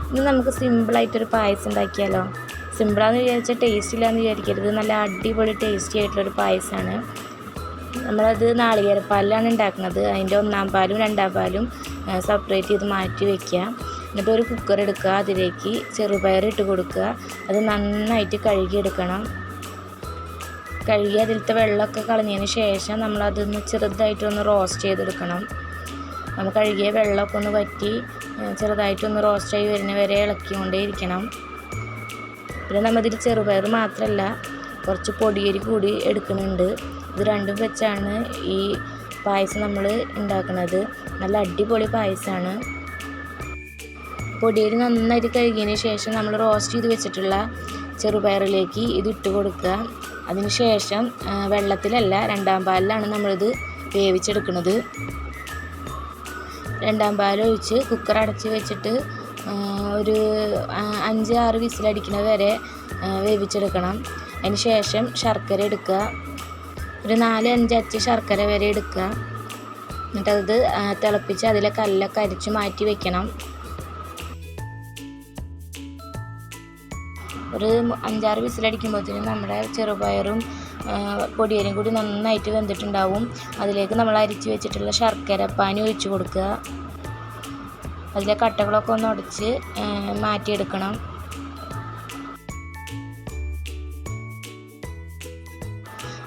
ഇന്ന് നമുക്ക് സിമ്പിളായിട്ടൊരു പായസം ഉണ്ടാക്കിയാലോ. സിമ്പിളാണെന്ന് വിചാരിച്ചാൽ ടേസ്റ്റ് ഇല്ലയെന്ന് വിചാരിക്കരുത്. നല്ല അടിപൊളി ടേസ്റ്റി ആയിട്ടുള്ളൊരു പായസമാണ്. നമ്മളത് നാളികേരപ്പാലിലാണ് ഉണ്ടാക്കുന്നത്. അതിൻ്റെ 1-ാം പാലും 2-ാം പാലും സെപ്പറേറ്റ് ചെയ്ത് മാറ്റി വയ്ക്കുക. എന്നിട്ട് ഒരു കുക്കർ എടുക്കുക, അതിലേക്ക് ചെറുപയർ ഇട്ട് കൊടുക്കുക. അത് നന്നായിട്ട് കഴുകിയെടുക്കണം. കഴുകി അതിലത്തെ വെള്ളമൊക്കെ കളഞ്ഞതിന് ശേഷം നമ്മളതൊന്ന് ചെറുതായിട്ടൊന്ന് റോസ്റ്റ് ചെയ്തെടുക്കണം. നമ്മൾ കഴുകിയ വെള്ളമൊക്കെ ഒന്ന് വറ്റി ചെറുതായിട്ടൊന്ന് റോസ്റ്റായി വരുന്ന വരെ ഇളക്കിക്കൊണ്ടേ ഇരിക്കണം. പിന്നെ നമ്മതിൽ ചെറുപയർ മാത്രമല്ല, കുറച്ച് പൊടിയരി കൂടി എടുക്കുന്നുണ്ട്. ഇത് രണ്ടും വെച്ചാണ് ഈ പായസം നമ്മൾ ഉണ്ടാക്കുന്നത്. നല്ല അടിപൊളി പായസമാണ്. പൊടിയരി നന്നായിട്ട് കഴുകിയതിന് ശേഷം നമ്മൾ റോസ്റ്റ് ചെയ്ത് വെച്ചിട്ടുള്ള ചെറുപയറിലേക്ക് ഇതിട്ട് കൊടുക്കുക. അതിന് ശേഷം വെള്ളത്തിലല്ല, 2-ാം പാലിലാണ് നമ്മളിത് വേവിച്ചെടുക്കുന്നത്. 2-ാം പാൽ ഒഴിച്ച് കുക്കർ അടച്ച് വെച്ചിട്ട് ഒരു 5-6 വിസിലടിക്കുന്നത് വരെ വേവിച്ചെടുക്കണം. അതിന് ശേഷം ശർക്കര എടുക്കുക. ഒരു 4-5 അച്ച് ശർക്കര വരെ എടുക്കുക. എന്നിട്ടത് തിളപ്പിച്ച് അതിലെ കല്ലൊക്കെ അരിച്ച് മാറ്റി വെക്കണം. ഒരു 5-6 വിസിലടിക്കുമ്പോഴത്തേനും നമ്മുടെ ചെറുപയറും പൊടിയരിയും കൂടി നന്നായിട്ട് വെന്തിട്ടുണ്ടാവും. അതിലേക്ക് നമ്മൾ അരിച്ച് വെച്ചിട്ടുള്ള ശർക്കര പാനി ഒഴിച്ച് കൊടുക്കുക. അതിലെ കട്ടകളൊക്കെ ഒന്ന് ഉടച്ച് മാറ്റിയെടുക്കണം.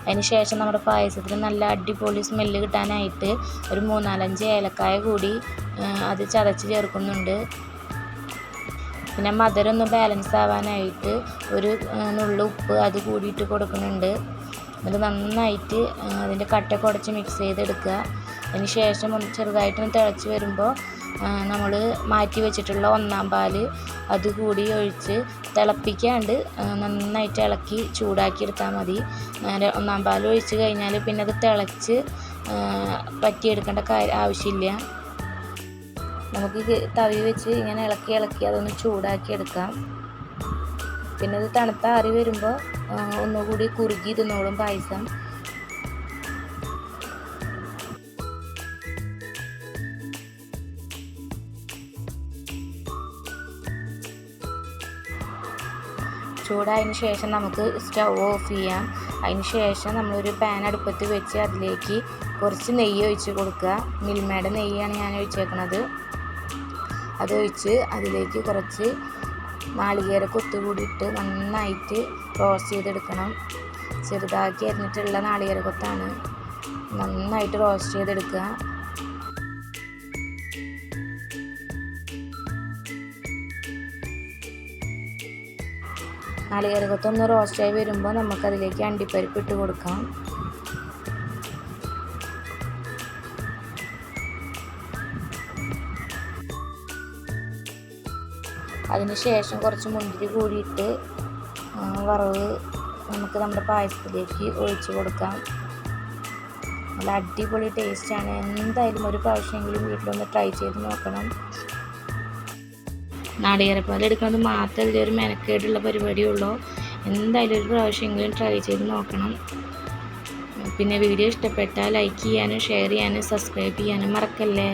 അതിന് ശേഷം നമ്മുടെ പായസത്തിന് നല്ല അടിപൊളി സ്മെല്ല് കിട്ടാനായിട്ട് ഒരു 3-4-5 ഏലക്കായ കൂടി അത് ചതച്ച് ചേർക്കുന്നുണ്ട്. പിന്നെ മധുരം ഒന്ന് ബാലൻസ് ആവാനായിട്ട് ഒരു നുള്ളു ഉപ്പ് അത് കൂടിയിട്ട് കൊടുക്കുന്നുണ്ട്. അത് നന്നായിട്ട് അതിൻ്റെ കട്ടയൊക്കെ ഉടച്ച് മിക്സ് ചെയ്തെടുക്കുക. അതിന് ശേഷം ഒന്ന് ചെറുതായിട്ടൊന്ന് തിളച്ച് വരുമ്പോൾ നമ്മൾ മാറ്റി വെച്ചിട്ടുള്ള 1-ാം പാല് അത് കൂടി ഒഴിച്ച് തിളപ്പിക്കാണ്ട് നന്നായിട്ട് ഇളക്കി ചൂടാക്കി എടുത്താൽ മതി. 1-ാം പാൽ ഒഴിച്ച് കഴിഞ്ഞാൽ പിന്നെ അത് തിളച്ച് പറ്റിയെടുക്കേണ്ട ആവശ്യമില്ല. നമുക്ക് തവി വെച്ച് ഇങ്ങനെ ഇളക്കി അതൊന്ന് ചൂടാക്കി എടുക്കാം. പിന്നെ അത് തണുത്താറി വരുമ്പോൾ ഒന്നുകൂടി കുറുകി തിന്നോളും പായസം. ചൂടായതിന് ശേഷം നമുക്ക് സ്റ്റൗ ഓഫ് ചെയ്യാം. അതിന് ശേഷം നമ്മളൊരു പാൻ അടുപ്പത്ത് വെച്ച് അതിലേക്ക് കുറച്ച് നെയ്യ് ഒഴിച്ച് കൊടുക്കുക. മിൽമയുടെ നെയ്യാണ് ഞാൻ ഒഴിച്ചേക്കുന്നത്. അതൊഴിച്ച് അതിലേക്ക് കുറച്ച് നാളികേര കൊത്തുകൂടി ഇട്ട് നന്നായിട്ട് റോസ്റ്റ് ചെയ്തെടുക്കണം. ചെറുതാക്കി അരിഞ്ഞിട്ടുള്ള നാളികേര കൊത്താണ്. നന്നായിട്ട് റോസ്റ്റ് ചെയ്തെടുക്കുക. നാളികേര കൊത്തൊന്ന് റോസ്റ്റായി വരുമ്പോൾ നമുക്കതിലേക്ക് അണ്ടിപ്പരിപ്പ് ഇട്ട് കൊടുക്കാം. അതിന് ശേഷം കുറച്ച് മുന്തിരി കൂടിയിട്ട് വറവ് നമുക്ക് നമ്മുടെ പായസത്തിലേക്ക് ഒഴിച്ച് കൊടുക്കാം. നല്ല അടിപൊളി ടേസ്റ്റാണ്. എന്തായാലും ഒരു പ്രാവശ്യമെങ്കിലും വീട്ടിലൊന്ന് ട്രൈ ചെയ്ത് നോക്കണം. നാളികേരപ്പാൽ എടുക്കുന്നത് മാത്രമേ ഇതിലൊരു മെനക്കേടുള്ള പരിപാടിയുള്ളൂ. എന്തായാലും ഒരു പ്രാവശ്യമെങ്കിലും ട്രൈ ചെയ്ത് നോക്കണം. പിന്നെ വീഡിയോ ഇഷ്ടപ്പെട്ടാൽ ലൈക്ക് ചെയ്യാനും ഷെയർ ചെയ്യാനും സബ്സ്ക്രൈബ് ചെയ്യാനും മറക്കല്ലേ.